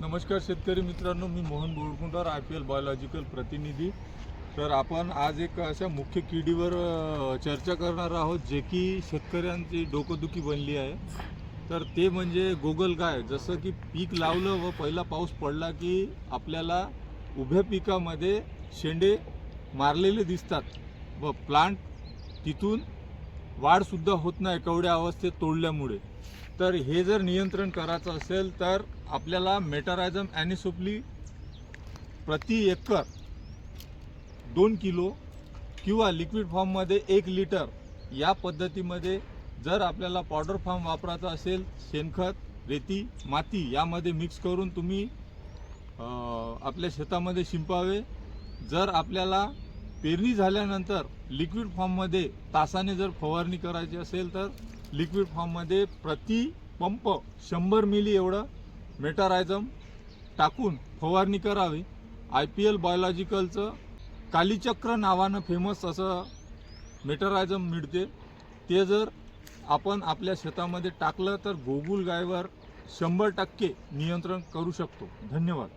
नमस्कार शेतकरी मित्रांनो, मी मोहन बोरकुंटार IPL बायोलॉजिकल प्रतिनिधी। तर आपण आज एक अशा मुख्य किडीवर चर्चा करणार आहोत जे की शेतकऱ्यांची डोकदुखी बनली आहे। तर ते म्हणजे गोगलगाय। जसं की पीक लावलं व पहिला पाऊस पडला की आपल्याला उभ्या पिकामध्ये शेंडे मारलेले दिसतात व प्लांट तिथून वाढसुद्धा होत नाही कवड्या अवस्थेत तोडल्यामुळे। तर हे जर नियंत्रण करायचं असेल तर आपल्याला मेटारायझम ॲनिसोप्ली प्रति एकर 2 किलो किंवा लिक्विड फॉर्ममध्ये 1 लिटर या पद्धतीमध्ये जर आपल्याला पावडर फॉर्म वापरायचा असेल, शेणखत, रेती, माती यामध्ये मिक्स करून तुम्ही आपल्या शेतामध्ये शिंपावे। जर आपल्याला पेरणी झाल्यानंतर लिक्विड फॉर्ममध्ये तासाने जर फवारणी करायची असेल तर लिक्विड फॉर्ममध्ये प्रति पंप 100 मिली एवढं मेटारायझम टाकून फवारणी करावी। IPL बायोलॉजिकलचं कालीचक्र नावानं फेमस असं मेटारायझम मिळते। ते जर आपण आपल्या शेतामध्ये टाकलं तर गोगलगायीवर 100% नियंत्रण करू शकतो। धन्यवाद।